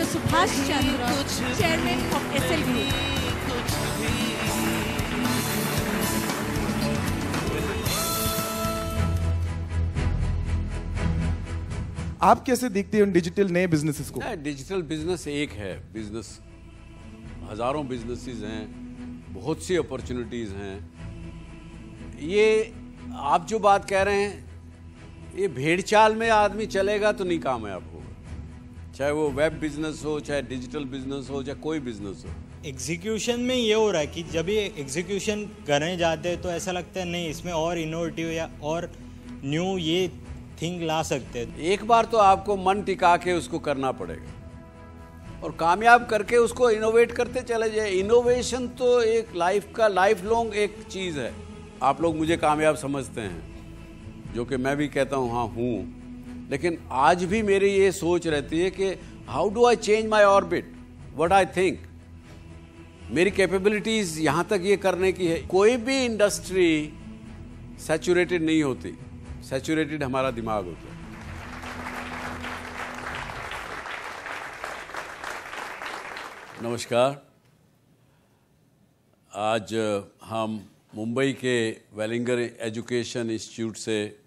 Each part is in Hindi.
Subhash Chandra, Chairman of SL Group. आप कैसे देखते हैं डिजिटल नए बिजनेसेस को? डिजिटल बिजनेस एक है बिजनेस, हजारों बिजनेसेस हैं, बहुत सी अपॉर्चुनिटीज हैं। ये आप जो बात कह रहे हैं, ये भेड़ चाल में आदमी चलेगा तो नहीं कामयाब होगा, चाहे वो वेब बिजनेस हो, चाहे डिजिटल बिजनेस हो, चाहे कोई बिजनेस हो। एग्जीक्यूशन में ये हो रहा है कि जब ये एग्जीक्यूशन करने जाते हैं तो ऐसा लगता है नहीं, इसमें और इनोवेटिव या और न्यू ये थिंग ला सकते हैं। एक बार तो आपको मन टिका के उसको करना पड़ेगा और कामयाब करके उसको इनोवेट करते चले जाए। इनोवेशन तो एक लाइफ लॉन्ग एक चीज़ है। आप लोग मुझे कामयाब समझते हैं, जो कि मैं भी कहता हूँ हाँ हूँ, लेकिन आज भी मेरी ये सोच रहती है कि how do I change my orbit, what I think. मेरी कैपेबिलिटीज़ यहाँ तक ये करने की है। कोई भी इंडस्ट्री सैचुरेटेड नहीं होती, सैचुरेटेड हमारा दिमाग होता है। नमस्कार। आज हम मुंबई के वेलिंगर एजुकेशन इंस्टीट्यूट से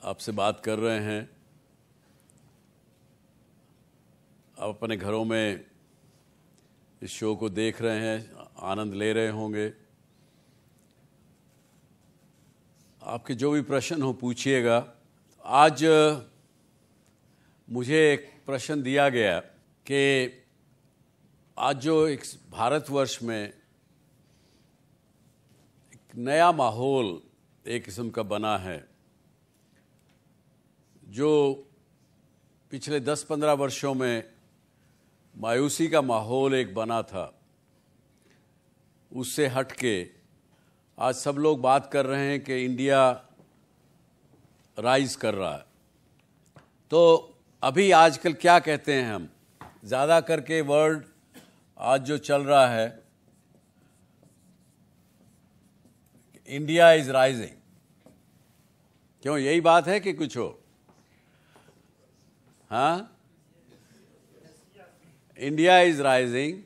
आपसे बात कर रहे हैं। आप अपने घरों में इस शो को देख रहे हैं, आनंद ले रहे होंगे। आपके जो भी प्रश्न हो पूछिएगा। आज मुझे एक प्रश्न दिया गया कि आज जो एक भारतवर्ष में एक नया माहौल एक किस्म का बना है, जो पिछले 10-15 वर्षों में मायूसी का माहौल एक बना था, उससे हट के आज सब लोग बात कर रहे हैं कि इंडिया राइज कर रहा है। तो अभी आजकल क्या कहते हैं हम, ज़्यादा करके वर्ड आज जो चल रहा है, इंडिया इज राइजिंग। क्यों, यही बात है कि कुछ हो? हाँ, इंडिया इज राइजिंग।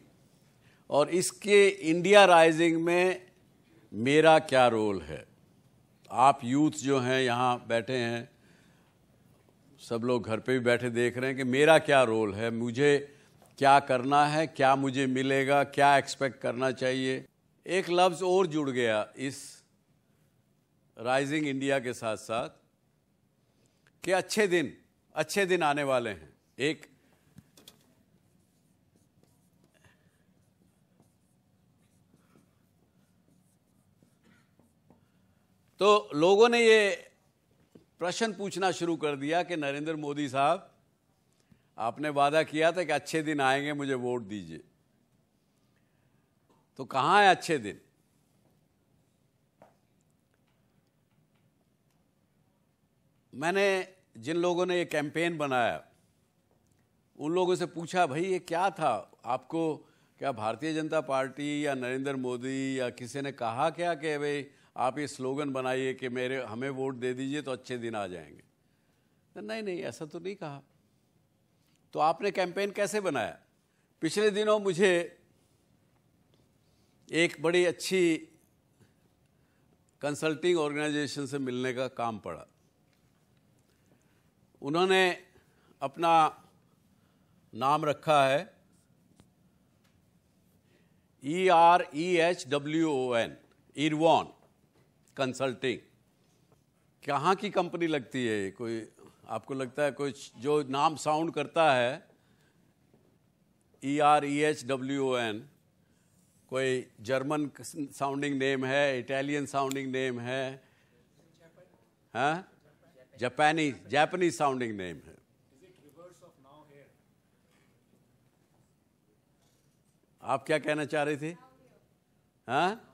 और इसके इंडिया राइजिंग में मेरा क्या रोल है? आप यूथ जो हैं यहाँ बैठे हैं, सब लोग घर पे भी बैठे देख रहे हैं कि मेरा क्या रोल है, मुझे क्या करना है, क्या मुझे मिलेगा, क्या एक्सपेक्ट करना चाहिए। एक लफ्ज़ और जुड़ गया इस राइजिंग इंडिया के साथ साथ कि अच्छे दिन आने वाले हैं। एक तो लोगों ने ये प्रश्न पूछना शुरू कर दिया कि नरेंद्र मोदी साहब, आपने वादा किया था कि अच्छे दिन आएंगे, मुझे वोट दीजिए। तो कहाँ है अच्छे दिन? मैंने जिन लोगों ने ये कैंपेन बनाया उन लोगों से पूछा, भाई ये क्या था आपको? क्या भारतीय जनता पार्टी या नरेंद्र मोदी या किसी ने कहा क्या कि भाई आप ये स्लोगन बनाइए कि हमें वोट दे दीजिए तो अच्छे दिन आ जाएंगे? तो नहीं, ऐसा तो नहीं कहा। तो आपने कैंपेन कैसे बनाया? पिछले दिनों मुझे एक बड़ी अच्छी कंसल्टिंग ऑर्गेनाइजेशन से मिलने का काम पड़ा। उन्होंने अपना नाम रखा है EREHWON, इरवॉन कंसल्टिंग। कहाँ की कंपनी लगती है? कोई आपको लगता है कोई जो नाम साउंड करता है EREHWON, कोई जर्मन साउंडिंग नेम है, इटालियन साउंडिंग नेम है, हाँ, जापानीज साउंडिंग नेम है। आप क्या कहना चाह रहे थे? हाँ,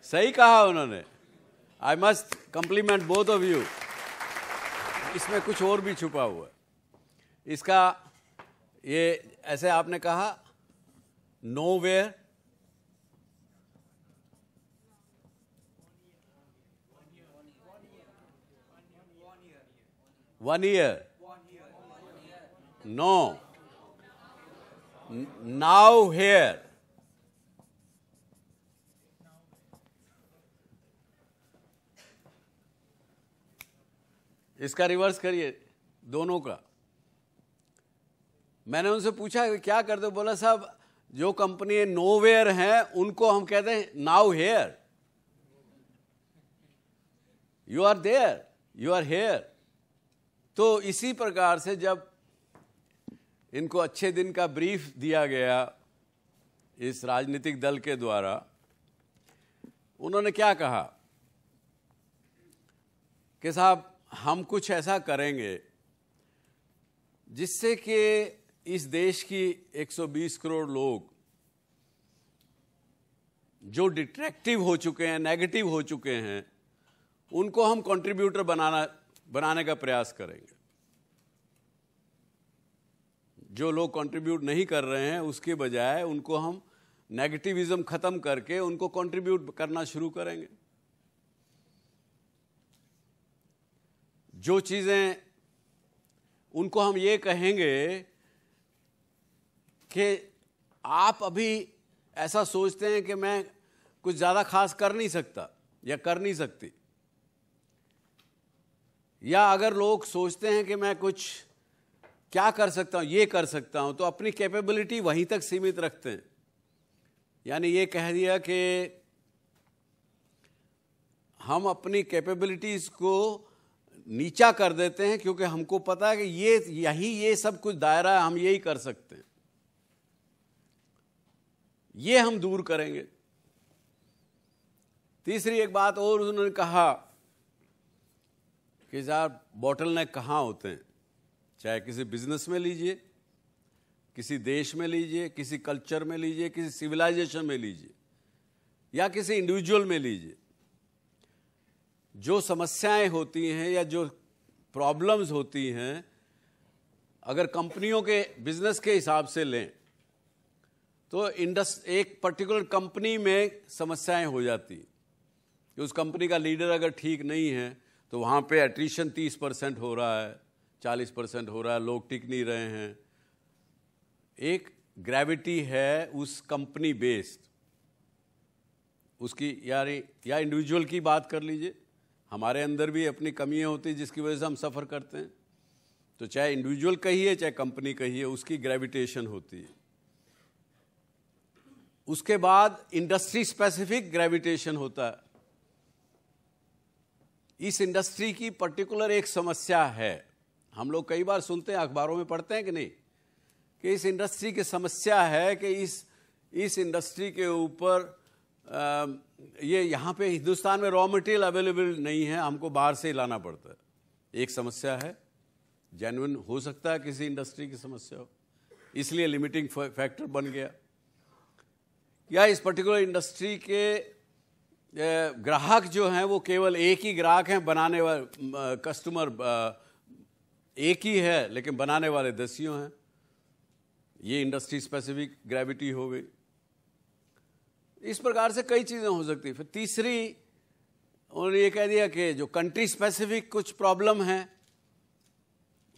सही कहा उन्होंने। I must complement both of you. इसमें कुछ और भी छुपा हुआ है। इसका ये ऐसे आपने कहा nowhere 1 year? No. Now here. इसका रिवर्स करिए दोनों का। मैंने उनसे पूछा कि क्या करते हो, बोला साहब जो कंपनी नोवेयर हैं उनको हम कहते हैं now here, you are there, you are here. तो इसी प्रकार से जब इनको अच्छे दिन का ब्रीफ दिया गया इस राजनीतिक दल के द्वारा, उन्होंने क्या कहा कि साहब हम कुछ ऐसा करेंगे जिससे कि इस देश की 120 करोड़ लोग जो डिट्रैक्टिव हो चुके हैं, नेगेटिव हो चुके हैं, उनको हम कंट्रीब्यूटर बनाने का प्रयास करेंगे। जो लोग कंट्रीब्यूट नहीं कर रहे हैं उसके बजाय उनको हम नेगेटिविज्म खत्म करके उनको कंट्रीब्यूट करना शुरू करेंगे। जो चीजें उनको हम ये कहेंगे कि आप अभी ऐसा सोचते हैं कि मैं कुछ ज्यादा खास कर नहीं सकता या कर नहीं सकती, या अगर लोग सोचते हैं कि मैं कुछ क्या कर सकता हूं, ये कर सकता हूं, तो अपनी कैपेबिलिटी वहीं तक सीमित रखते हैं। यानी ये कह दिया कि हम अपनी कैपेबिलिटीज को नीचा कर देते हैं क्योंकि हमको पता है कि ये सब कुछ दायरा है, हम यही कर सकते हैं, ये हम दूर करेंगे। तीसरी एक बात और उन्होंने कहा कि साहब बॉटलनेक कहाँ होते हैं, चाहे किसी बिजनेस में लीजिए, किसी देश में लीजिए, किसी कल्चर में लीजिए, किसी सिविलाइजेशन में लीजिए, या किसी इंडिविजुअल में लीजिए। जो समस्याएं होती हैं या जो प्रॉब्लम्स होती हैं, अगर कंपनियों के बिजनेस के हिसाब से लें तो एक पर्टिकुलर कंपनी में समस्याएं हो जाती कि उस कंपनी का लीडर अगर ठीक नहीं है तो वहाँ पे एट्रिशन 30% हो रहा है, 40% हो रहा है, लोग टिक नहीं रहे हैं। एक ग्रेविटी है उस कंपनी बेस्ड उसकी, यानी या इंडिविजुअल की बात कर लीजिए, हमारे अंदर भी अपनी कमियां होती हैं जिसकी वजह से हम सफ़र करते हैं। तो चाहे इंडिविजुअल कहिए चाहे कंपनी कहिए, उसकी ग्रेविटेशन होती है। उसके बाद इंडस्ट्री स्पेसिफिक ग्रेविटेशन होता है। इस इंडस्ट्री की पर्टिकुलर एक समस्या है, हम लोग कई बार सुनते हैं, अखबारों में पढ़ते हैं कि नहीं, कि इस इंडस्ट्री की समस्या है कि इस इंडस्ट्री के ऊपर ये यहाँ पे हिंदुस्तान में रॉ मटेरियल अवेलेबल नहीं है, हमको बाहर से ही लाना पड़ता है। एक समस्या है, जेन्युइन हो सकता है किसी इंडस्ट्री की समस्या हो, इसलिए लिमिटिंग फैक्टर बन गया। या इस पर्टिकुलर इंडस्ट्री के ग्राहक जो हैं वो केवल एक ही ग्राहक हैं, बनाने वाले कस्टमर एक ही है लेकिन बनाने वाले दसियों हैं। ये इंडस्ट्री स्पेसिफिक ग्रेविटी हो गई। इस प्रकार से कई चीज़ें हो सकती है। फिर तीसरी उन्होंने ये कह दिया कि जो कंट्री स्पेसिफिक कुछ प्रॉब्लम हैं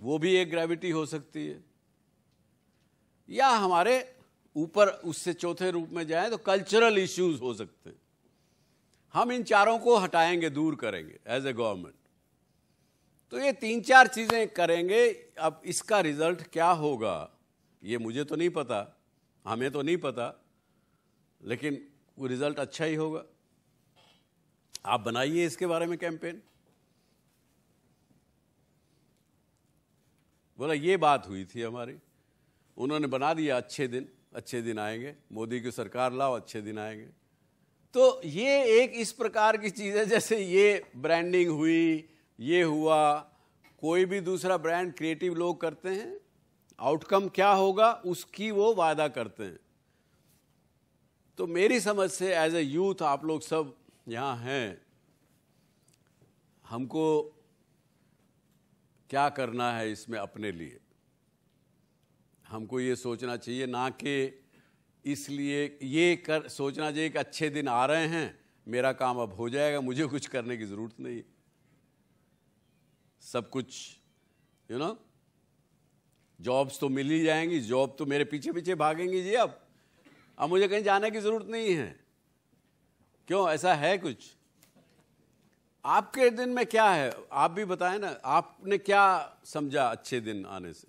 वो भी एक ग्रेविटी हो सकती है। या हमारे ऊपर उससे चौथे रूप में जाएं तो कल्चरल इश्यूज हो सकते हैं। हम इन चारों को हटाएंगे, दूर करेंगे एज ए गवर्नमेंट। तो ये 3-4 चीज़ें करेंगे। अब इसका रिजल्ट क्या होगा ये मुझे तो नहीं पता, हमें तो नहीं पता, लेकिन वो रिजल्ट अच्छा ही होगा। आप बनाइए इसके बारे में कैंपेन। बोला ये बात हुई थी हमारी, उन्होंने बना दिया अच्छे दिन आएंगे, मोदी की सरकार लाओ, अच्छे दिन आएंगे। तो ये एक इस प्रकार की चीज़ है, जैसे ये ब्रांडिंग हुई, ये हुआ, कोई भी दूसरा ब्रांड क्रिएटिव लोग करते हैं, आउटकम क्या होगा उसकी वो वादा करते हैं। तो मेरी समझ से एज ए यूथ आप लोग सब यहाँ हैं, हमको क्या करना है इसमें अपने लिए, हमको ये सोचना चाहिए, ना कि इसलिए ये सोचना चाहिए कि अच्छे दिन आ रहे हैं, मेरा काम अब हो जाएगा, मुझे कुछ करने की ज़रूरत नहीं। सब कुछ यू नो, जॉब्स तो मिल ही जाएंगी, जॉब तो मेरे पीछे पीछे भागेंगी जी। अब मुझे कहीं जाने की जरूरत नहीं है। क्यों, ऐसा है कुछ? आपके दिन में क्या है, आप भी बताएं ना, आपने क्या समझा अच्छे दिन आने से?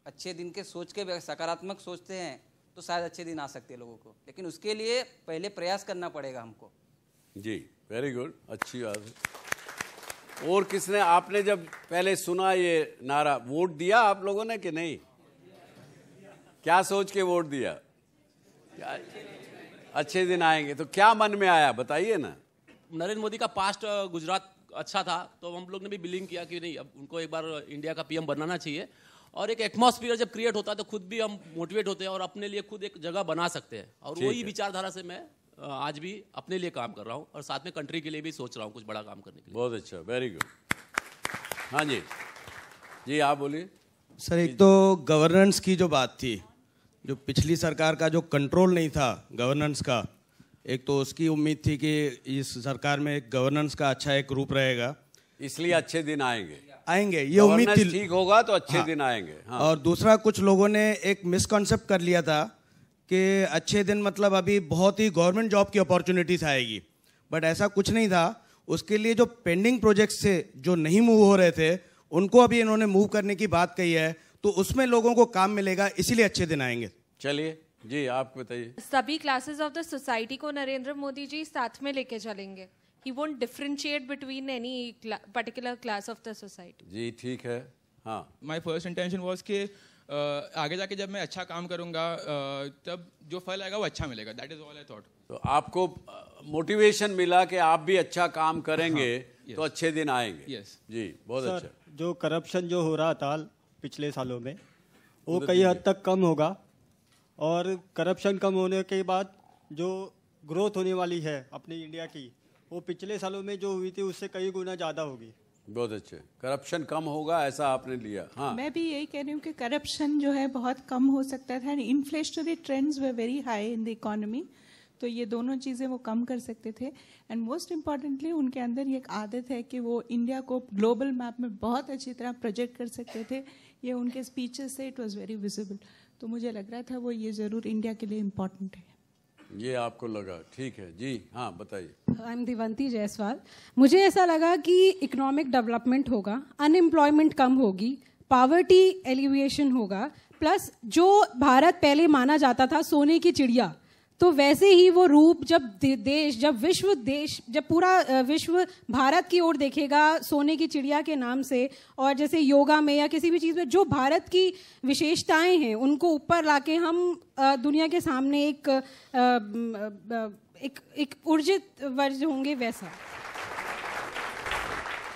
अच्छे दिन के सोच के सकारात्मक सोचते हैं तो शायद अच्छे दिन आ सकते हैं लोगों को, लेकिन उसके लिए पहले प्रयास करना पड़ेगा हमको। जी, वेरी गुड, अच्छी बात है। और किसने, आपने जब पहले सुना ये नारा, वोट दिया आप लोगों ने कि नहीं? क्या सोच के वोट दिया? क्या अच्छे दिन आएंगे, तो क्या मन में आया बताइए ना। नरेंद्र मोदी का पास्ट गुजरात अच्छा था, तो हम लोग ने भी बिलीव किया कि नहीं, अब उनको एक बार इंडिया का पीएम बनाना चाहिए। और एक एटमॉस्फेयर जब क्रिएट होता है तो खुद भी हम मोटिवेट होते हैं और अपने लिए खुद एक जगह बना सकते हैं। और वही विचारधारा से मैं आज भी अपने लिए काम कर रहा हूँ और साथ में कंट्री के लिए भी सोच रहा हूँ कुछ बड़ा काम करने के लिए। बहुत अच्छा, वेरी गुड। हाँ जी, जी आप बोलिए। सर, एक तो गवर्नेंस की जो बात थी, जो पिछली सरकार का जो कंट्रोल नहीं था गवर्नेंस का, एक तो उसकी उम्मीद थी कि इस सरकार में एक गवर्नेंस का अच्छा एक रूप रहेगा, इसलिए अच्छे दिन आएंगे ये उम्मीद थी, ठीक होगा तो अच्छे दिन आएंगे। हाँ। और दूसरा, कुछ लोगों ने एक मिसकॉन्सेप्ट कर लिया था कि अच्छे दिन मतलब अभी बहुत ही गवर्नमेंट जॉब की अपॉर्चुनिटीज आएगी, बट ऐसा कुछ नहीं था। उसके लिए जो पेंडिंग प्रोजेक्ट्स थे, जो नहीं मूव हो रहे थे, उनको अभी इन्होंने मूव करने की बात कही है, तो उसमें लोगों को काम मिलेगा, इसीलिए अच्छे दिन आएंगे। चलिए जी, आप बताइए। सभी क्लासेस ऑफ द सोसाइटी को नरेंद्र मोदी जी साथ में लेके चलेंगे। He won't differentiate between any particular class of the society. जी ठीक है। हाँ, My first intention was कि आगे जाके जब मैं अच्छा काम करूँगा तब जो फल आएगा वो अच्छा मिलेगा। That is all I thought. तो आपको मोटिवेशन मिला कि आप भी अच्छा काम करेंगे। हाँ, तो अच्छे दिन आएंगे। Yes. जी, बहुत अच्छा। जो करप्शन जो हो रहा था पिछले सालों में, वो कई हद तक कम होगा, और करप्शन कम होने के बाद जो ग्रोथ होने वाली है अपनी इंडिया की, वो पिछले सालों में जो हुई थी उससे कई गुना ज़्यादा होगी। बहुत अच्छे, करप्शन कम होगा ऐसा आपने लिया। हाँ, मैं भी यही कह रही हूँ कि करप्शन जो है बहुत कम हो सकता था। Inflationary trends way very high in the economy, तो ये दोनों चीज़ें वो कम कर सकते थे। एंड मोस्ट इम्पॉर्टेंटली उनके अंदर ये एक आदत है कि वो इंडिया को ग्लोबल मैप में बहुत अच्छी तरह प्रोजेक्ट कर सकते थे। ये उनके स्पीचेस से इट वाज वेरी विजिबल, तो मुझे लग रहा था वो ये ज़रूर इंडिया के लिए इम्पॉर्टेंट है। ये आपको लगा, ठीक है जी। हाँ बताइए। I am Divanti Jaiswal. मुझे ऐसा लगा कि इकोनॉमिक डेवलपमेंट होगा, अनएम्प्लॉयमेंट कम होगी, पावर्टी एलिविएशन होगा, प्लस जो भारत पहले माना जाता था सोने की चिड़िया, तो वैसे ही वो रूप जब देश, जब पूरा विश्व भारत की ओर देखेगा सोने की चिड़िया के नाम से, और जैसे योगा में या किसी भी चीज़ में जो भारत की विशेषताएं हैं उनको ऊपर लाके हम दुनिया के सामने एक ऊर्जित वर्ज होंगे, वैसा।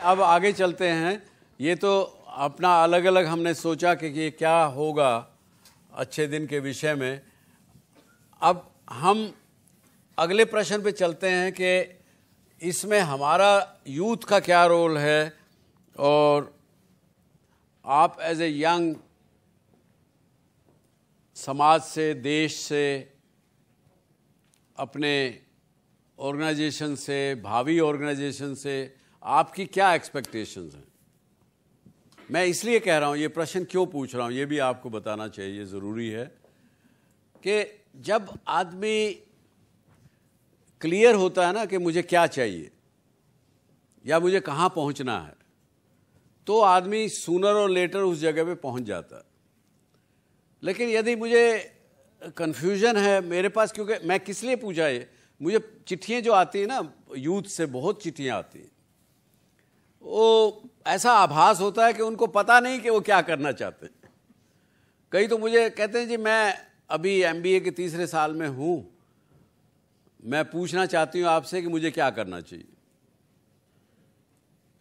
अब आगे चलते हैं। ये तो अपना अलग अलग हमने सोचा कि ये क्या होगा अच्छे दिन के विषय में। अब हम अगले प्रश्न पे चलते हैं कि इसमें हमारा यूथ का क्या रोल है, और आप एज ए यंग समाज से, देश से, अपने ऑर्गेनाइजेशन से, भावी ऑर्गेनाइजेशन से आपकी क्या एक्सपेक्टेशंस हैं? मैं इसलिए कह रहा हूँ, ये प्रश्न क्यों पूछ रहा हूँ ये भी आपको बताना चाहिए, ज़रूरी है कि जब आदमी क्लियर होता है ना कि मुझे क्या चाहिए या मुझे कहाँ पहुँचना है, तो आदमी सूनर और लेटर उस जगह पे पहुँच जाता है। लेकिन यदि मुझे कन्फ्यूजन है मेरे पास, क्योंकि मैं किस लिए पूछा ये, मुझे चिट्ठियाँ जो आती हैं ना यूथ से, बहुत चिट्ठियाँ आती हैं, वो ऐसा आभास होता है कि उनको पता नहीं कि वो क्या करना चाहते हैं। कई तो मुझे कहते हैं जी मैं अभी MBA के 3रे साल में हूँ, मैं पूछना चाहती हूँ आपसे कि मुझे क्या करना चाहिए।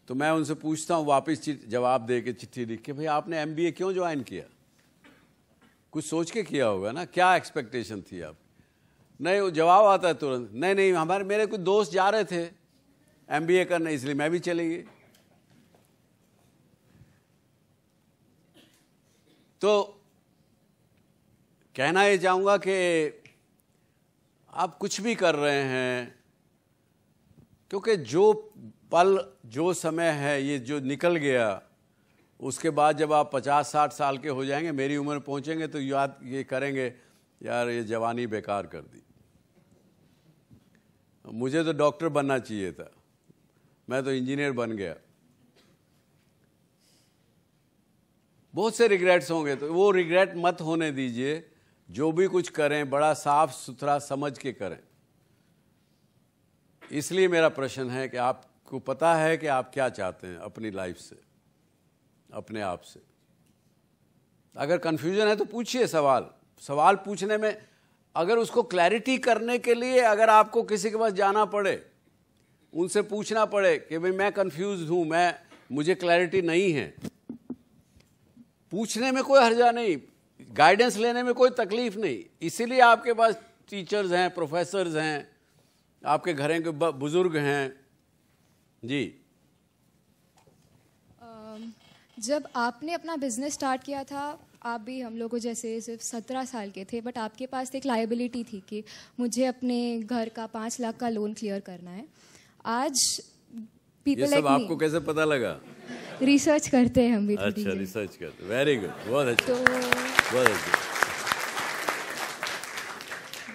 तो मैं उनसे पूछता हूँ वापस जवाब दे के, चिट्ठी लिख के, भाई आपने MBA क्यों ज्वाइन किया? कुछ सोच के किया होगा ना, क्या एक्सपेक्टेशन थी आप? नहीं, वो जवाब आता है तुरंत, नहीं मेरे कुछ दोस्त जा रहे थे MBA करने, इसलिए मैं भी चली गई। तो कहना ये चाहूँगा कि आप कुछ भी कर रहे हैं, क्योंकि जो पल, जो समय है, ये जो निकल गया, उसके बाद जब आप 50-60 साल के हो जाएंगे, मेरी उम्र पहुंचेंगे, तो याद ये करेंगे यार ये जवानी बेकार कर दी, मुझे तो डॉक्टर बनना चाहिए था, मैं तो इंजीनियर बन गया। बहुत से रिग्रेट्स होंगे, तो वो रिग्रेट मत होने दीजिए। जो भी कुछ करें बड़ा साफ सुथरा समझ के करें। इसलिए मेरा प्रश्न है कि आपको पता है कि आप क्या चाहते हैं अपनी लाइफ से, अपने आप से। अगर कंफ्यूजन है तो पूछिए सवाल। सवाल पूछने में अगर उसको क्लैरिटी करने के लिए अगर आपको किसी के पास जाना पड़े, उनसे पूछना पड़े कि भाई मैं कंफ्यूज हूं, मुझे क्लैरिटी नहीं है, पूछने में कोई हर्जा नहीं, गाइडेंस लेने में कोई तकलीफ नहीं। इसीलिए आपके पास टीचर्स हैं, प्रोफेसर्स हैं, आपके घरों के बुजुर्ग हैं। जी, जब आपने अपना बिजनेस स्टार्ट किया था, आप भी हम लोगों जैसे सिर्फ 17 साल के थे, बट आपके पास एक लायबिलिटी थी कि मुझे अपने घर का 5 लाख का लोन क्लियर करना है। आज ये सब आपको कैसे पता लगा? रिसर्च करते हैं हम भी। अच्छा, रिसर्च करते, वेरी गुड, बहुत अच्छा, बहुत अच्छा।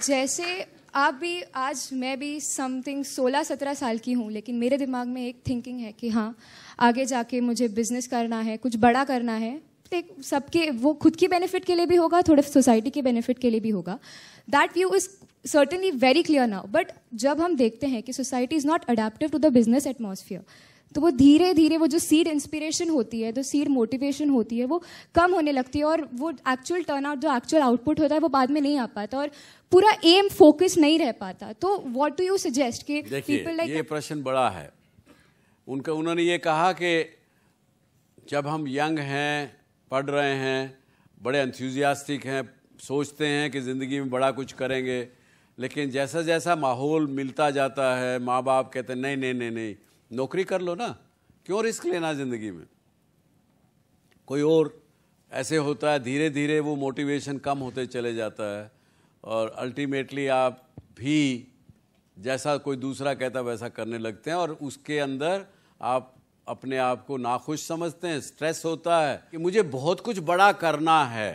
जैसे आप भी, आज मैं भी समथिंग 16-17 साल की हूँ, लेकिन मेरे दिमाग में एक थिंकिंग है कि हाँ आगे जाके मुझे बिजनेस करना है, कुछ बड़ा करना है। सबके, वो खुद की बेनिफिट के लिए भी होगा, थोड़े सोसाइटी के बेनिफिट के लिए भी होगा। That view is certainly very clear now. But जब हम देखते हैं कि society is not adaptive to the business atmosphere, तो वो धीरे धीरे वो जो सीड इंस्पिरेशन होती है, जो सीड मोटिवेशन होती है, वो कम होने लगती है, और वो एक्चुअल टर्नआउट, जो एक्चुअल आउटपुट होता है, वो बाद में नहीं आ पाता, और पूरा एम फोकस नहीं रह पाता। तो व्हाट डू यू सजेस्ट कि पीपल लाइक, ये प्रश्न बड़ा है उनका। उन्होंने ये कहा कि जब हम यंग हैं, पढ़ रहे हैं, बड़े एंथुसियास्टिक हैं, सोचते हैं कि ज़िंदगी में बड़ा कुछ करेंगे, लेकिन जैसा जैसा माहौल मिलता जाता है, माँ बाप कहते हैं नहीं नहीं नहीं नहीं, नौकरी कर लो ना, क्यों रिस्क लेना ज़िंदगी में, कोई और। ऐसे होता है, धीरे धीरे वो मोटिवेशन कम होते चले जाता है, और अल्टीमेटली आप भी जैसा कोई दूसरा कहता वैसा करने लगते हैं, और उसके अंदर आप अपने आप को नाखुश समझते हैं, स्ट्रेस होता है कि मुझे बहुत कुछ बड़ा करना है।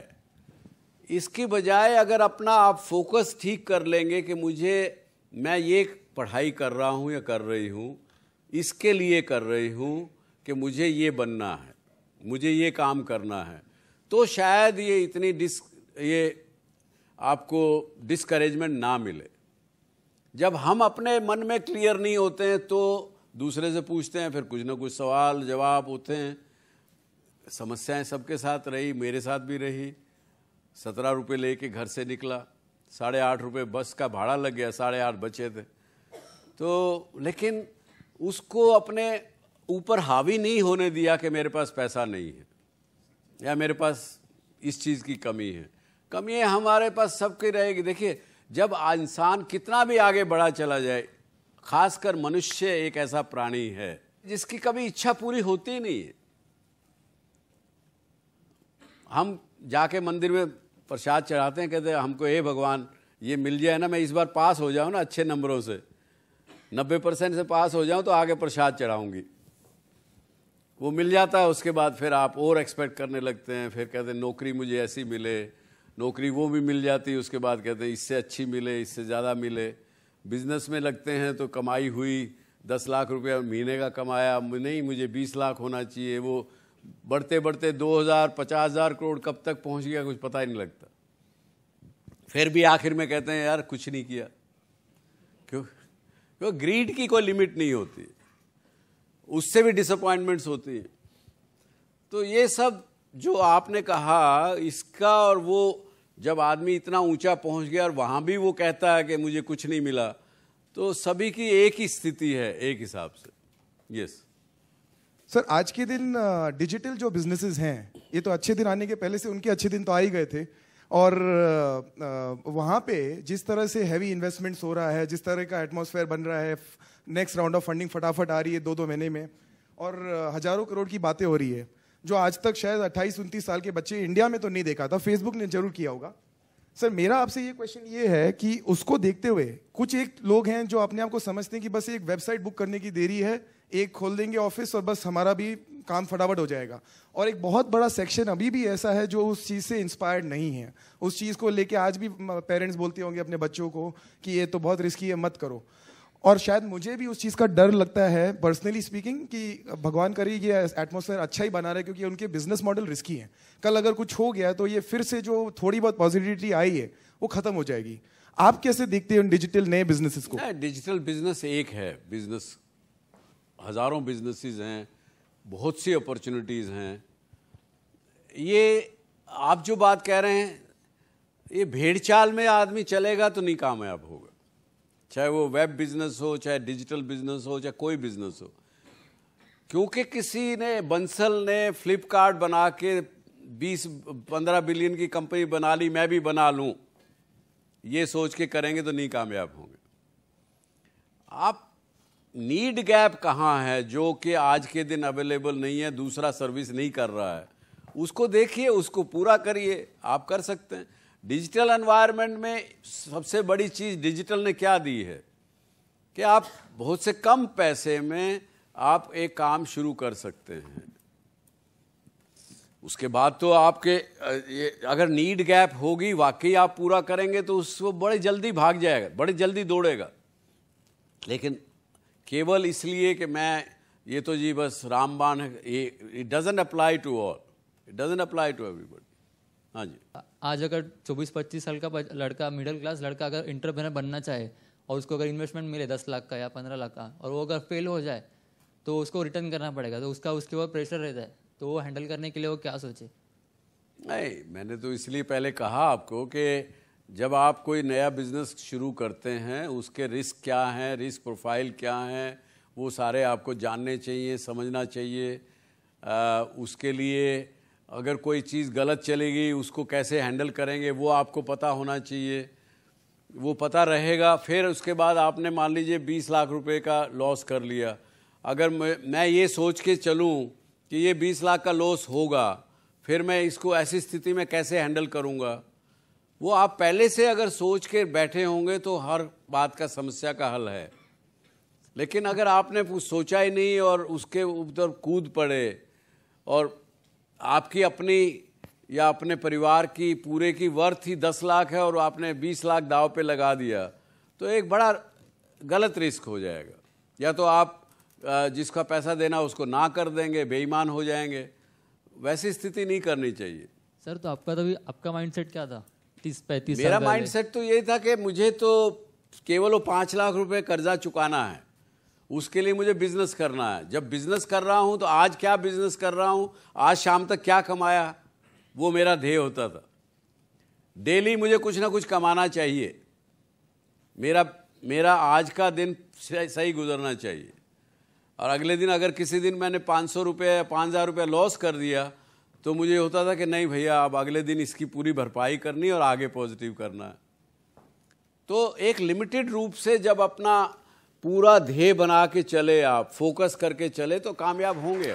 इसकी बजाय अगर अपना आप फोकस ठीक कर लेंगे कि मैं ये पढ़ाई कर रहा हूँ या कर रही हूँ, इसके लिए कर रही हूँ कि मुझे ये बनना है, मुझे ये काम करना है, तो शायद ये आपको डिस्करेजमेंट ना मिले। जब हम अपने मन में क्लियर नहीं होते हैं तो दूसरे से पूछते हैं, फिर कुछ ना कुछ सवाल जवाब होते हैं। समस्याएं सबके साथ रही, मेरे साथ भी रही। 17 रुपये लेके घर से निकला, 8.5 रुपये बस का भाड़ा लग गया, 8.5 बचे थे। तो लेकिन उसको अपने ऊपर हावी नहीं होने दिया कि मेरे पास पैसा नहीं है या मेरे पास इस चीज़ की कमी है। कमी हमारे पास सबकी रहेगी। देखिए, जब इंसान कितना भी आगे बढ़ा चला जाए, खासकर मनुष्य एक ऐसा प्राणी है जिसकी कभी इच्छा पूरी होती ही नहीं है। हम जाके मंदिर में प्रसाद चढ़ाते हैं, कहते हैं हमको हे भगवान ये मिल जाए ना, मैं इस बार पास हो जाऊं ना अच्छे नंबरों से, 90% से पास हो जाऊं तो आगे प्रसाद चढ़ाऊंगी। वो मिल जाता है, उसके बाद फिर आप और एक्सपेक्ट करने लगते हैं, फिर कहते हैं नौकरी मुझे ऐसी मिले, नौकरी वो भी मिल जाती है, उसके बाद कहते हैं इससे अच्छी मिले, इससे ज़्यादा मिले। बिजनेस में लगते हैं तो कमाई हुई 10 लाख रुपया महीने का कमाया, नहीं मुझे 20 लाख होना चाहिए। वो बढ़ते बढ़ते 2000 50,000 करोड़ कब तक पहुंच गया कुछ पता ही नहीं लगता। फिर भी आखिर में कहते हैं यार कुछ नहीं किया। क्यों? ग्रीड की कोई लिमिट नहीं होती, उससे भी डिसअपॉइंटमेंट्स होती हैं। तो ये सब जो आपने कहा इसका, और वो जब आदमी इतना ऊंचा पहुंच गया और वहां भी वो कहता है कि मुझे कुछ नहीं मिला, तो सभी की एक ही स्थिति है एक हिसाब से। यस सर, आज के दिन डिजिटल जो बिजनेसेस हैं, ये तो अच्छे दिन आने के पहले से उनके अच्छे दिन तो आ ही गए थे, और वहाँ पे जिस तरह से हैवी इन्वेस्टमेंट्स हो रहा है, जिस तरह का एटमॉस्फेयर बन रहा है, नेक्स्ट राउंड ऑफ फंडिंग फटाफट आ रही है 2-2 महीने में, और हजारों करोड़ की बातें हो रही है, जो आज तक शायद 28-29 साल के बच्चे इंडिया में तो नहीं देखा था, फेसबुक ने जरूर किया होगा। सर, मेरा आपसे ये क्वेश्चन ये है कि उसको देखते हुए कुछ एक लोग हैं जो अपने आप को समझते हैं कि बस एक वेबसाइट बुक करने की देरी है, एक खोल देंगे ऑफिस और बस हमारा भी काम फटाफट हो जाएगा। और एक बहुत बड़ा सेक्शन अभी भी ऐसा है जो उस चीज़ से इंस्पायर्ड नहीं है, उस चीज़ को लेके आज भी पेरेंट्स बोलते होंगे अपने बच्चों को कि ये तो बहुत रिस्की है, मत करो। और शायद मुझे भी उस चीज़ का डर लगता है पर्सनली स्पीकिंग कि भगवान करे ये एटमॉस्फेयर अच्छा ही बना रहे, क्योंकि उनके बिजनेस मॉडल रिस्की हैं। कल अगर कुछ हो गया तो ये फिर से जो थोड़ी बहुत पॉजिटिविटी आई है वो खत्म हो जाएगी। आप कैसे देखते हैं डिजिटल नए बिजनेसेस को? डिजिटल बिजनेस एक है, बिजनेस हजारों बिजनेसेस हैं, बहुत सी अपॉर्चुनिटीज़ हैं। ये आप जो बात कह रहे हैं, ये भेड़ चाल में आदमी चलेगा तो नहीं कामयाब होगा, चाहे वो वेब बिजनेस हो, चाहे डिजिटल बिजनेस हो, चाहे कोई बिजनेस हो। क्योंकि किसी ने, बंसल ने फ्लिपकार्ट बना के 20-15 बिलियन की कंपनी बना ली, मैं भी बना लूं, ये सोच के करेंगे तो नहीं कामयाब होंगे। आप नीड गैप कहाँ है जो कि आज के दिन अवेलेबल नहीं है, दूसरा सर्विस नहीं कर रहा है, उसको देखिए, उसको पूरा करिए, आप कर सकते हैं। डिजिटल एनवायरनमेंट में सबसे बड़ी चीज़ डिजिटल ने क्या दी है कि आप बहुत से कम पैसे में आप एक काम शुरू कर सकते हैं। उसके बाद तो आपके अगर नीड गैप होगी, वाकई आप पूरा करेंगे तो उसको बड़े जल्दी भाग जाएगा, बड़े जल्दी दौड़ेगा। लेकिन केवल इसलिए कि मैं ये तो जी बस रामबाण है, it doesn't apply to all, it doesn't apply to everybody. हाँ जी, आज अगर 24-25 साल का लड़का, मिडिल क्लास लड़का अगर एंटरप्रेन्योर बनना चाहे और उसको अगर इन्वेस्टमेंट मिले 10 लाख का या 15 लाख का, और वो अगर फेल हो जाए तो उसको रिटर्न करना पड़ेगा, तो उसका उसके ऊपर प्रेशर रहता है, तो वो हैंडल करने के लिए वो क्या सोचे? नहीं, मैंने तो इसलिए पहले कहा आपको कि जब आप कोई नया बिजनेस शुरू करते हैं उसके रिस्क क्या हैं, रिस्क प्रोफाइल क्या हैं, वो सारे आपको जानने चाहिए, समझना चाहिए। उसके लिए अगर कोई चीज़ गलत चलेगी उसको कैसे हैंडल करेंगे वो आपको पता होना चाहिए, वो पता रहेगा। फिर उसके बाद आपने मान लीजिए 20 लाख रुपए का लॉस कर लिया, अगर मैं ये सोच के चलूँ कि ये 20 लाख का लॉस होगा, फिर मैं इसको ऐसी स्थिति में कैसे हैंडल करूँगा, वो आप पहले से अगर सोच के बैठे होंगे तो हर बात का समस्या का हल है। लेकिन अगर आपने कुछ सोचा ही नहीं और उसके ऊपर कूद पड़े और आपकी अपनी या अपने परिवार की पूरे की वर्थ ही 10 लाख है और आपने 20 लाख दाव पे लगा दिया, तो एक बड़ा गलत रिस्क हो जाएगा। या तो आप जिसका पैसा देना उसको ना कर देंगे, बेईमान हो जाएंगे, वैसी स्थिति नहीं करनी चाहिए। सर, तो आपका माइंडसेट क्या था 30-35 साल? मेरा माइंडसेट तो ये था कि मुझे तो केवल वो 5 लाख रुपए कर्जा चुकाना है, उसके लिए मुझे बिजनेस करना है। जब बिजनेस कर रहा हूं तो आज क्या बिजनेस कर रहा हूं, आज शाम तक क्या कमाया, वो मेरा ध्येय होता था। डेली मुझे कुछ ना कुछ कमाना चाहिए, मेरा आज का दिन सही गुजरना चाहिए। और अगले दिन अगर किसी दिन मैंने 500 रुपये या 5000 रुपये लॉस कर दिया तो मुझे होता था कि नहीं भैया, अब अगले दिन इसकी पूरी भरपाई करनी और आगे पॉजिटिव करना है। तो एक लिमिटेड रूप से जब अपना पूरा ध्येय बना के चले, आप फोकस करके चले, तो कामयाब होंगे।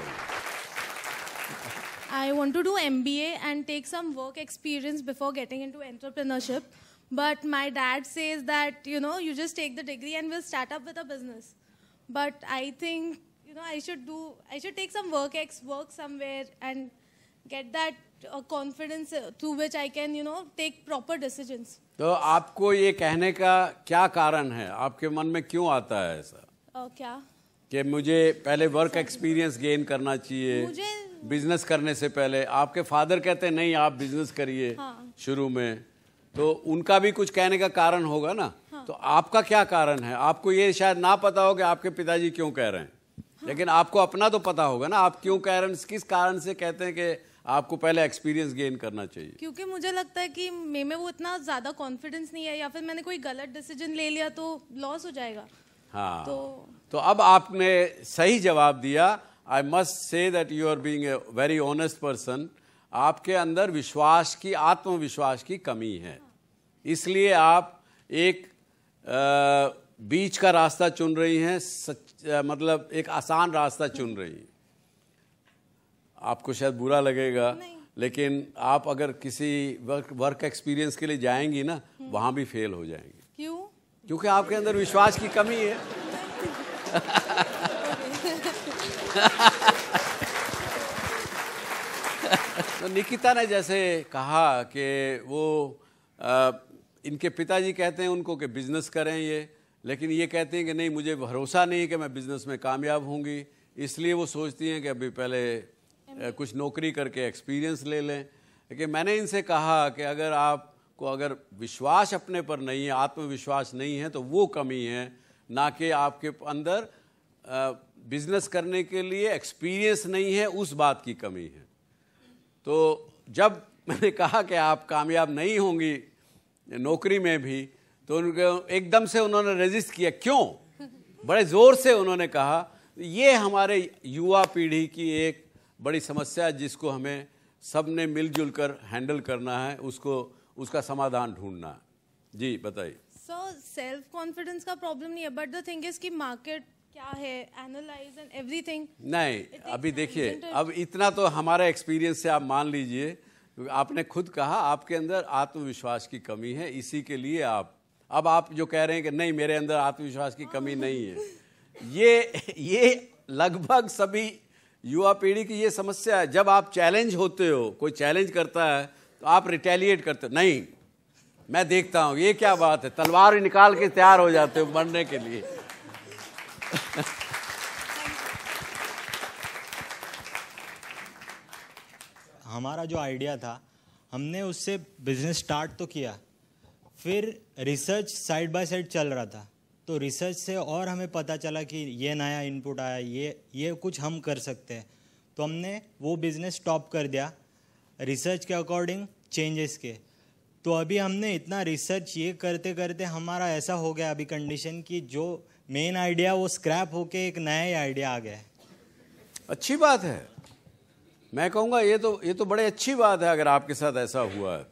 I want to do MBA and take some work experience before getting into entrepreneurship. But my dad says that, you just take the degree and we'll start up with a business. But I think, I should take some work somewhere and get that confidence through which I can, take proper decisions. तो आपको ये कहने का क्या कारण है, आपके मन में क्यों आता है ऐसा? क्या? कि मुझे पहले वर्क एक्सपीरियंस गेन करना चाहिए बिजनेस करने से पहले। आपके फादर कहते हैं नहीं आप बिजनेस करिए शुरू में, तो उनका भी कुछ कहने का कारण होगा ना। तो आपका क्या कारण है? आपको ये शायद ना पता हो कि आपके पिताजी क्यों कह रहे हैं, लेकिन आपको अपना तो पता होगा ना, आप क्यों कह रहे हैं, किस कारण से कहते हैं कि आपको पहले एक्सपीरियंस गेन करना चाहिए। क्योंकि मुझे लगता है कि में वो इतना ज्यादा कॉन्फिडेंस नहीं है, या फिर मैंने कोई गलत डिसीजन ले लिया तो लॉस हो जाएगा। हाँ, तो अब आपने सही जवाब दिया। I must say that you are being a very honest person. आपके अंदर विश्वास की, आत्मविश्वास की कमी है, इसलिए आप एक बीच का रास्ता चुन रही हैं, मतलब एक आसान रास्ता चुन रही हैं। आपको शायद बुरा लगेगा, लेकिन आप अगर किसी वर्क एक्सपीरियंस के लिए जाएंगी ना, वहां भी फेल हो जाएंगी। क्यों? क्योंकि आपके अंदर विश्वास की कमी है। तो निकिता ने जैसे कहा कि वो इनके पिताजी कहते हैं उनको कि बिजनेस करें ये, लेकिन ये कहते हैं कि नहीं मुझे भरोसा नहीं है कि मैं बिजनेस में कामयाब होंगी, इसलिए वो सोचती हैं कि अभी पहले कुछ नौकरी करके एक्सपीरियंस ले लें। लेकिन मैंने इनसे कहा कि अगर आपको अगर विश्वास अपने पर नहीं है, आत्मविश्वास नहीं है, तो वो कमी है, ना कि आपके अंदर बिजनेस करने के लिए एक्सपीरियंस नहीं है, उस बात की कमी है। तो जब मैंने कहा कि आप कामयाब नहीं होंगी नौकरी में भी, तो उनको एकदम से उन्होंने रेजिस्ट किया। क्यों? बड़े ज़ोर से उन्होंने कहा। ये हमारे युवा पीढ़ी की एक बड़ी समस्या है जिसको हमें सब ने मिलजुल कर हैंडल करना है, उसका समाधान ढूंढना है। जी बताइए। सो सेल्फ कॉन्फिडेंस का प्रॉब्लम नहीं है, बट द थिंग इज कि मार्केट क्या है, एनालाइज एंड एवरीथिंग। नहीं, अभी देखिए, अब इतना तो हमारा एक्सपीरियंस से आप मान लीजिए, आपने खुद कहा आपके अंदर आत्मविश्वास की कमी है, इसी के लिए आप जो कह रहे हैं कि नहीं मेरे अंदर आत्मविश्वास की कमी नहीं है, ये लगभग सभी युवा पीढ़ी की ये समस्या है। जब आप चैलेंज होते हो, कोई चैलेंज करता है तो आप रिटेलिएट करते हो, नहीं मैं देखता हूं ये क्या बात है, तलवार निकाल के तैयार हो जाते हो मरने के लिए। हमारा जो आइडिया था, हमने उससे बिजनेस स्टार्ट तो किया, फिर रिसर्च साइड बाय साइड चल रहा था, तो रिसर्च से और हमें पता चला कि ये नया इनपुट आया, ये कुछ हम कर सकते हैं, तो हमने वो बिज़नेस स्टॉप कर दिया रिसर्च के अकॉर्डिंग चेंजेस के। तो अभी हमने इतना रिसर्च ये करते करते हमारा ऐसा हो गया अभी कंडीशन कि जो मेन आइडिया वो स्क्रैप होके एक नया ही आइडिया आ गया है। अच्छी बात है, मैं कहूँगा ये तो बड़े अच्छी बात है अगर आपके साथ ऐसा हुआ है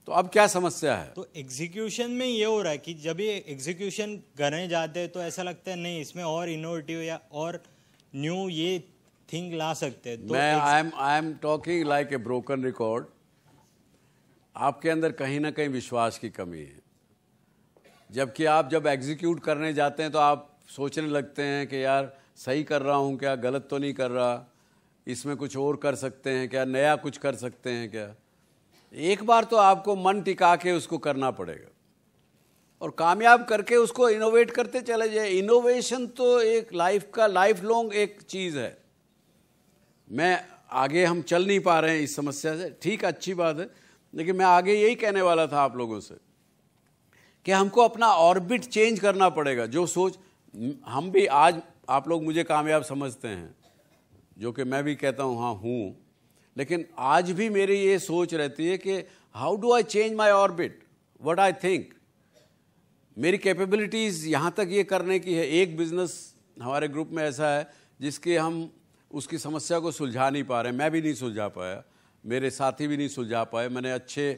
तो अब क्या समस्या है? तो एग्जीक्यूशन में ये हो रहा है कि जब ये एग्जीक्यूशन करने जाते हैं तो ऐसा लगता है नहीं इसमें और इनोवेटिव या और न्यू ये थिंग ला सकते हैं। तो I am talking like a broken record. आपके अंदर कहीं ना कहीं विश्वास की कमी है, जबकि आप जब एग्जीक्यूट करने जाते हैं तो आप सोचने लगते हैं कि यार सही कर रहा हूँ क्या, गलत तो नहीं कर रहा, इसमें कुछ और कर सकते हैं क्या, नया कुछ कर सकते हैं क्या। एक बार तो आपको मन टिका के उसको करना पड़ेगा और कामयाब करके उसको इनोवेट करते चले जाए। इनोवेशन तो एक लाइफ लॉन्ग एक चीज़ है। आगे हम चल नहीं पा रहे हैं इस समस्या से, ठीक अच्छी बात है, लेकिन मैं आगे यही कहने वाला था आप लोगों से कि हमको अपना ऑर्बिट चेंज करना पड़ेगा। जो सोच हम भी आज आप लोग मुझे कामयाब समझते हैं, जो कि मैं भी कहता हूँ हाँ हूँ, लेकिन आज भी मेरी ये सोच रहती है कि how do I change my orbit, what I think. मेरी कैपेबिलिटीज़ यहाँ तक ये करने की है। एक बिजनेस हमारे ग्रुप में ऐसा है जिसके हम उसकी समस्या को सुलझा नहीं पा रहे, मैं भी नहीं सुलझा पाया, मेरे साथी भी नहीं सुलझा पाए। मैंने अच्छे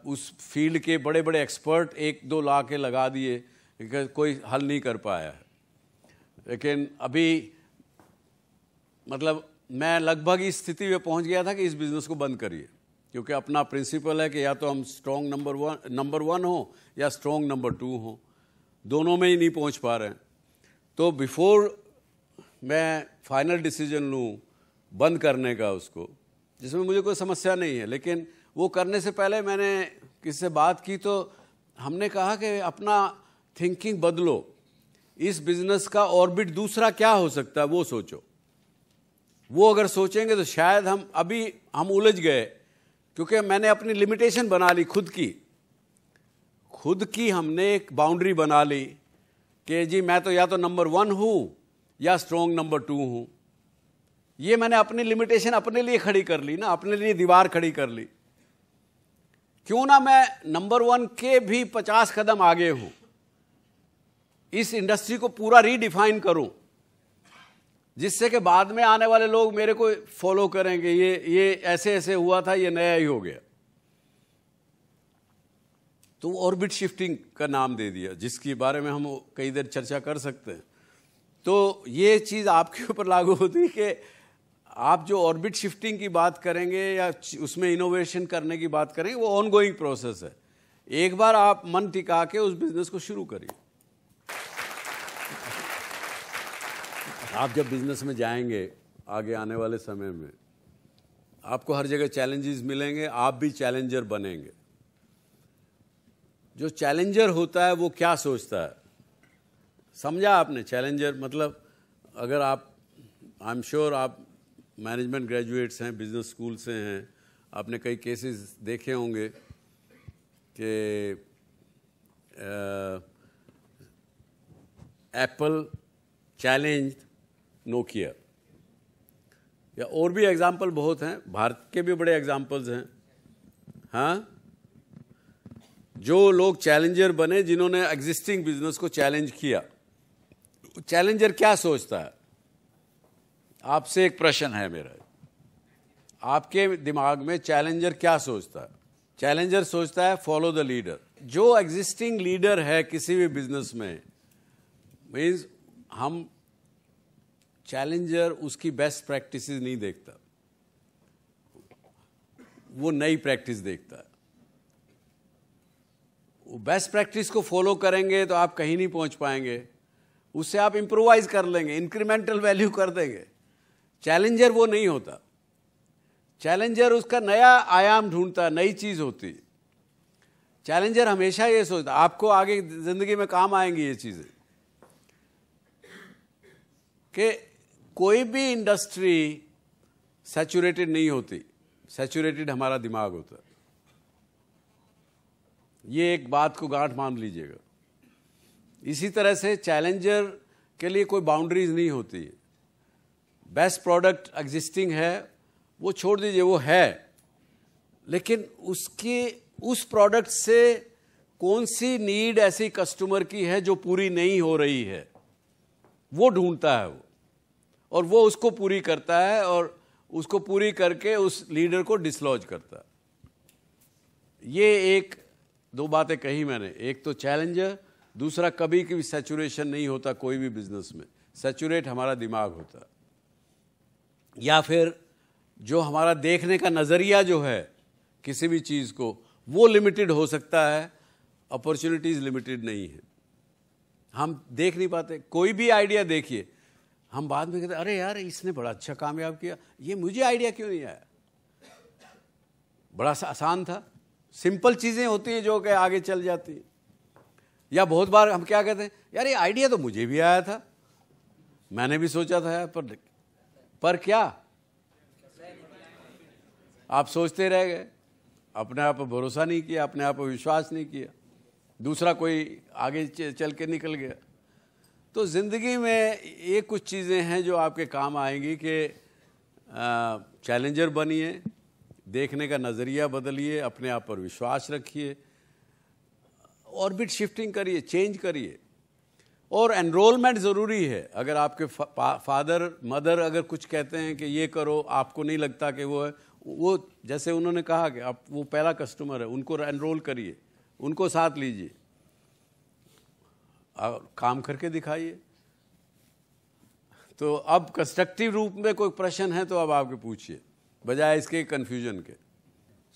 उस फील्ड के बड़े बड़े एक्सपर्ट एक दो ला के लगा दिए, कोई हल नहीं कर पाया। लेकिन अभी मतलब मैं लगभग इस स्थिति में पहुंच गया था कि इस बिज़नेस को बंद करिए, क्योंकि अपना प्रिंसिपल है कि या तो हम स्ट्रॉन्ग नंबर वन हो या स्ट्रॉन्ग नंबर 2 हो, दोनों में ही नहीं पहुंच पा रहे हैं। तो बिफोर मैं फाइनल डिसीजन लूँ बंद करने का उसको, जिसमें मुझे कोई समस्या नहीं है, लेकिन वो करने से पहले मैंने किसी से बात की तो हमने कहा कि अपना थिंकिंग बदलो, इस बिज़नेस का ऑर्बिट दूसरा क्या हो सकता है वो सोचो। वो अगर सोचेंगे तो शायद हम उलझ गए, क्योंकि मैंने अपनी लिमिटेशन बना ली खुद की हमने एक बाउंड्री बना ली कि जी मैं तो या तो नंबर 1 हूँ या स्ट्रॉन्ग नंबर 2 हूँ। ये मैंने अपनी लिमिटेशन अपने लिए खड़ी कर ली ना, अपने लिए दीवार खड़ी कर ली। क्यों ना मैं नंबर 1 के भी 50 कदम आगे हूँ, इस इंडस्ट्री को पूरा रीडिफाइन करूँ, जिससे कि बाद में आने वाले लोग मेरे को फॉलो करेंगे, ये ऐसे ऐसे हुआ था, ये नया ही हो गया। तो ऑर्बिट शिफ्टिंग का नाम दे दिया, जिसके बारे में हम कई देर चर्चा कर सकते हैं। तो ये चीज़ आपके ऊपर लागू होती है कि आप जो ऑर्बिट शिफ्टिंग की बात करेंगे या उसमें इनोवेशन करने की बात करेंगे, वो ऑनगोइंग प्रोसेस है। एक बार आप मन टिका के उस बिजनेस को शुरू करिए। आप जब बिजनेस में जाएंगे आगे आने वाले समय में, आपको हर जगह चैलेंजेस मिलेंगे, आप भी चैलेंजर बनेंगे। जो चैलेंजर होता है वो क्या सोचता है, समझा आपने? चैलेंजर मतलब अगर आप, आई एम श्योर आप मैनेजमेंट ग्रेजुएट्स हैं, बिजनेस स्कूल से हैं, आपने कई केसेस देखे होंगे कि एप्पल चैलेंज नोकिया, या और भी एग्जाम्पल बहुत हैं, भारत के भी बड़े एग्जाम्पल्स हैं। हाँ, जो लोग चैलेंजर बने, जिन्होंने एग्जिस्टिंग बिजनेस को चैलेंज किया, चैलेंजर क्या सोचता है? आपसे एक प्रश्न है मेरा, आपके दिमाग में चैलेंजर क्या सोचता है? चैलेंजर सोचता है फॉलो द लीडर। जो एग्जिस्टिंग लीडर है किसी भी बिजनेस में, मीन्स हम चैलेंजर उसकी बेस्ट प्रैक्टिसेस नहीं देखता, वो नई प्रैक्टिस देखता है। वो बेस्ट प्रैक्टिस को फॉलो करेंगे तो आप कहीं नहीं पहुंच पाएंगे, उससे आप इंप्रोवाइज कर लेंगे, इंक्रीमेंटल वैल्यू कर देंगे। चैलेंजर वो नहीं होता। चैलेंजर उसका नया आयाम ढूंढता है, नई चीज होती है। चैलेंजर हमेशा ये सोचता, आपको आगे जिंदगी में काम आएंगी ये चीजें, कि कोई भी इंडस्ट्री सैचुरेटेड नहीं होती, सैचुरेटेड हमारा दिमाग होता है। ये एक बात को गांठ मान लीजिएगा। इसी तरह से चैलेंजर के लिए कोई बाउंड्रीज नहीं होती है। बेस्ट प्रोडक्ट एग्जिस्टिंग है, वो छोड़ दीजिए, वो है, लेकिन उसके उस प्रोडक्ट से कौन सी नीड ऐसी कस्टमर की है जो पूरी नहीं हो रही है, वो ढूंढता है वो, और वो उसको पूरी करता है, और उसको पूरी करके उस लीडर को डिसलॉज करता है। ये एक दो बातें कही मैंने, एक तो चैलेंजर, दूसरा कभी भी सैचुरेशन नहीं होता कोई भी बिजनेस में, सैचुरेट हमारा दिमाग होता है। या फिर जो हमारा देखने का नज़रिया जो है किसी भी चीज़ को, वो लिमिटेड हो सकता है, अपॉर्चुनिटीज़ लिमिटेड नहीं है। हम देख नहीं पाते। कोई भी आइडिया देखिए, हम बाद में कहते अरे यार इसने बड़ा अच्छा कामयाब किया, ये मुझे आइडिया क्यों नहीं आया? बड़ा आसान था। सिंपल चीज़ें होती हैं जो कि आगे चल जाती हैं। या बहुत बार हम क्या कहते हैं, यार ये आइडिया तो मुझे भी आया था, मैंने भी सोचा था यार, पर क्या आप सोचते रह गए, अपने आप पर भरोसा नहीं किया, अपने आप पर विश्वास नहीं किया, दूसरा कोई आगे चल के निकल गया। तो ज़िंदगी में ये कुछ चीज़ें हैं जो आपके काम आएंगी कि चैलेंजर बनिए, देखने का नज़रिया बदलिए, अपने आप पर विश्वास रखिए, ऑर्बिट शिफ्टिंग करिए, चेंज करिए। और एनरोलमेंट ज़रूरी है। अगर आपके फादर मदर अगर कुछ कहते हैं कि ये करो, आपको नहीं लगता कि वो है, वो जैसे उन्होंने कहा कि आप वो पहला कस्टमर है, उनको एनरोल करिए, उनको साथ लीजिए और काम करके दिखाइए। तो अब कंस्ट्रक्टिव रूप में कोई प्रश्न है तो अब आपके पूछिए, बजाय इसके कन्फ्यूजन के।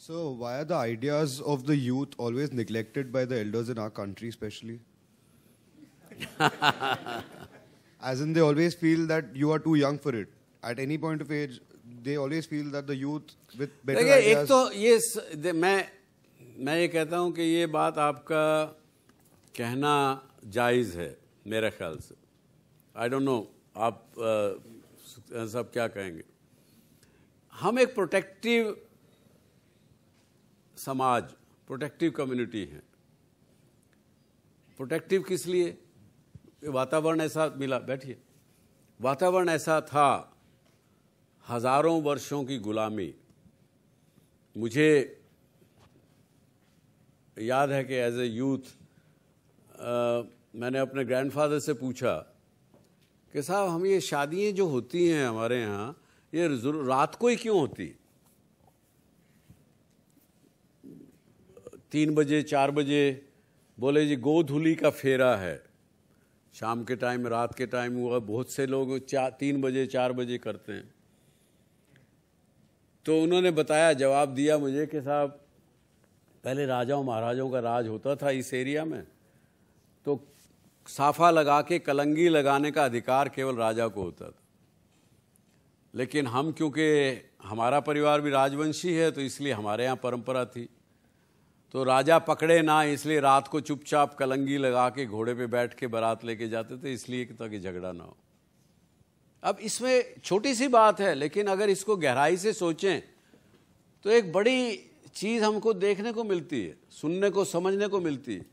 So why are the ideas of the youth always neglected by the elders in our country especially? As in they always feel that you are too young for it. At any point of age, they always feel that the youth with better ideas... एक तो ये मैं ये कहता हूँ कि ये बात आपका कहना जायज़ है मेरे ख्याल से। आई डोंट नो आप सब क्या कहेंगे। हम एक प्रोटेक्टिव समाज, प्रोटेक्टिव कम्युनिटी है। प्रोटेक्टिव किस लिए? वातावरण ऐसा मिला, बैठिए, वातावरण ऐसा था, हजारों वर्षों की गुलामी। मुझे याद है कि एज ए यूथ मैंने अपने ग्रैंडफादर से पूछा कि साहब हम ये शादियाँ जो होती हैं हमारे यहाँ, ये रात को ही क्यों होती? 3 बजे 4 बजे। बोले जी गोधूली का फेरा है, शाम के टाइम, रात के टाइम हुआ, बहुत से लोग 3 बजे 4 बजे करते हैं। तो उन्होंने बताया, जवाब दिया मुझे कि साहब पहले राजाओं महाराजाओं का राज होता था इस एरिया में, तो साफा लगा के कलंगी लगाने का अधिकार केवल राजा को होता था। लेकिन हम क्योंकि हमारा परिवार भी राजवंशी है तो इसलिए हमारे यहाँ परंपरा थी, तो राजा पकड़े ना इसलिए रात को चुपचाप कलंगी लगा के घोड़े पे बैठ के बारात लेके जाते थे, इसलिए ताकि झगड़ा ना हो। अब इसमें छोटी सी बात है, लेकिन अगर इसको गहराई से सोचें तो एक बड़ी चीज़ हमको देखने को मिलती है, सुनने को समझने को मिलती है।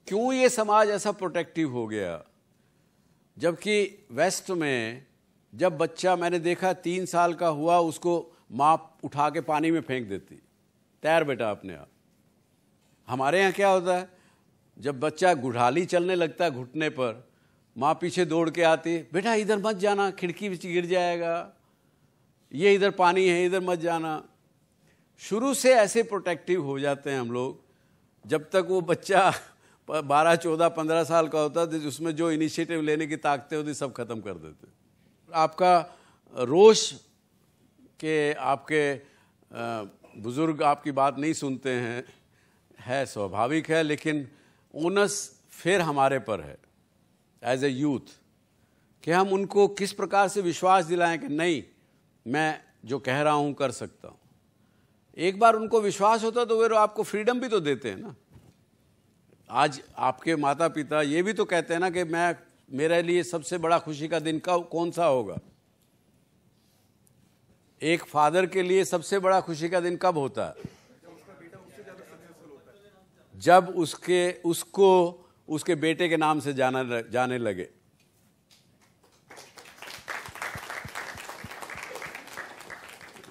क्यों ये समाज ऐसा प्रोटेक्टिव हो गया, जबकि वेस्ट में जब बच्चा, मैंने देखा 3 साल का हुआ, उसको माँ उठा के पानी में फेंक देती, तैर बेटा अपने आप। हमारे यहाँ क्या होता है, जब बच्चा गुढ़ाली चलने लगता है घुटने पर, माँ पीछे दौड़ के आती, बेटा इधर मत जाना, खिड़की में गिर जाएगा, ये इधर पानी है, इधर मत जाना। शुरू से ऐसे प्रोटेक्टिव हो जाते हैं हम लोग, जब तक वो बच्चा 12, 14, 15 साल का होता है, उसमें जो इनिशिएटिव लेने की ताकतें होती सब खत्म कर देते। आपका रोष के आपके बुजुर्ग आपकी बात नहीं सुनते हैं, है स्वाभाविक है, लेकिन ओनस फिर हमारे पर है एज ए यूथ कि हम उनको किस प्रकार से विश्वास दिलाएं कि नहीं, मैं जो कह रहा हूं कर सकता हूं। एक बार उनको विश्वास होता तो वे आपको फ्रीडम भी तो देते हैं ना। आज आपके माता पिता ये भी तो कहते हैं ना कि मेरे लिए सबसे बड़ा खुशी का दिन कौन सा होगा। एक फादर के लिए सबसे बड़ा खुशी का दिन कब होता है? जब उसको उसके बेटे के नाम से जाने लगे।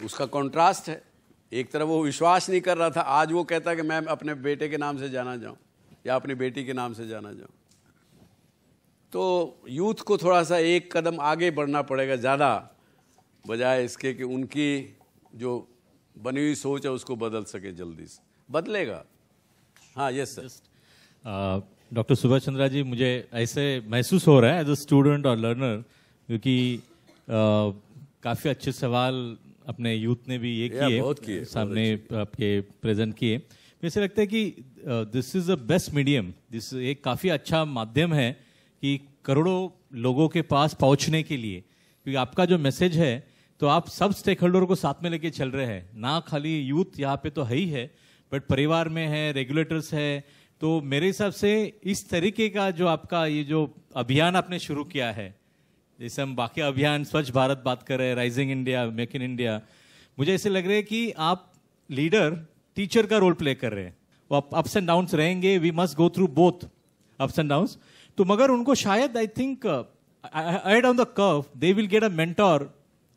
उसका कॉन्ट्रास्ट है, एक तरफ वो विश्वास नहीं कर रहा था, आज वो कहता है कि मैं अपने बेटे के नाम से जाना जाऊं या अपनी बेटी के नाम से जाना जाऊं। तो यूथ को थोड़ा सा एक कदम आगे बढ़ना पड़ेगा, ज़्यादा, बजाय इसके कि उनकी जो बनी हुई सोच है उसको बदल सके, जल्दी से बदलेगा। हाँ, yes sir. Doctor Subhash Chandra ji, मुझे ऐसे महसूस हो रहा है एज अ स्टूडेंट और लर्नर, क्योंकि काफ़ी अच्छे सवाल अपने यूथ ने भी ये किए, सामने आपके प्रेजेंट किए। मुझे ऐसा लगता है कि this is the best medium, this एक काफ़ी अच्छा माध्यम है कि करोड़ों लोगों के पास पहुंचने के लिए, क्योंकि आपका जो मैसेज है तो आप सब स्टेक होल्डर को साथ में लेके चल रहे हैं, ना खाली यूथ यहाँ पे तो है ही है, बट परिवार में है, रेगुलेटर्स है। तो मेरे हिसाब से इस तरीके का जो आपका ये जो अभियान आपने शुरू किया है, जैसे हम बाकी अभियान स्वच्छ भारत बात कर रहे हैं, rising India, make in India, मुझे ऐसे लग रहा है कि आप लीडर टीचर का रोल प्ले कर रहे हैं। वो अप्स एंड डाउन्स रहेंगे, we must go through both ups and downs. तो मगर उनको शायद I think add on the curve they will get a mentor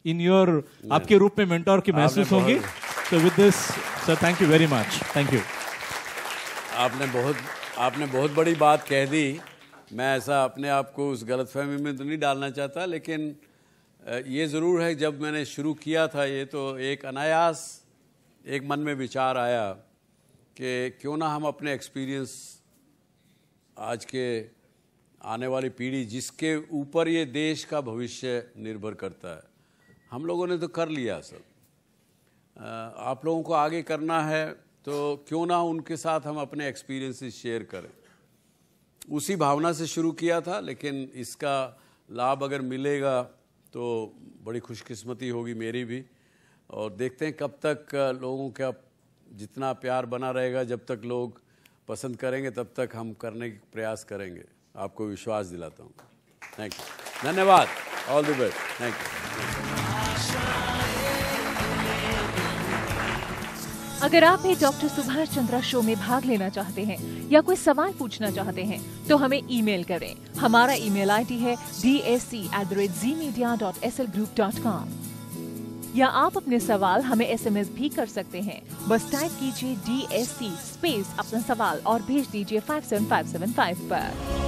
in your, आपके रूप में मेंटोर की महसूस होंगी। तो with this sir, thank you very much. Thank you. आपने बहुत बड़ी बात कह दी। मैं ऐसा अपने आप को उस गलतफहमी में तो नहीं डालना चाहता, लेकिन ये ज़रूर है, जब मैंने शुरू किया था ये, तो एक अनायास एक मन में विचार आया कि क्यों ना हम अपने एक्सपीरियंस आज के आने वाली पीढ़ी जिसके ऊपर ये देश का भविष्य निर्भर करता है, हम लोगों ने तो कर लिया सब, आप लोगों को आगे करना है, तो क्यों ना उनके साथ हम अपने एक्सपीरियंसेस शेयर करें। उसी भावना से शुरू किया था, लेकिन इसका लाभ अगर मिलेगा तो बड़ी खुशकिस्मती होगी मेरी भी। और देखते हैं कब तक लोगों का जितना प्यार बना रहेगा, जब तक लोग पसंद करेंगे तब तक हम करने की प्रयास करेंगे, आपको विश्वास दिलाता हूँ। थैंक यू, धन्यवाद, all the best, thank you. अगर आप भी डॉक्टर सुभाष चंद्रा शो में भाग लेना चाहते हैं या कोई सवाल पूछना चाहते हैं तो हमें ईमेल करें। हमारा ईमेल आईडी है dsc@zmedia.slgroup.com, या आप अपने सवाल हमें SMS भी कर सकते हैं। बस टाइप कीजिए DSC स्पेस अपना सवाल और भेज दीजिए 57575 पर।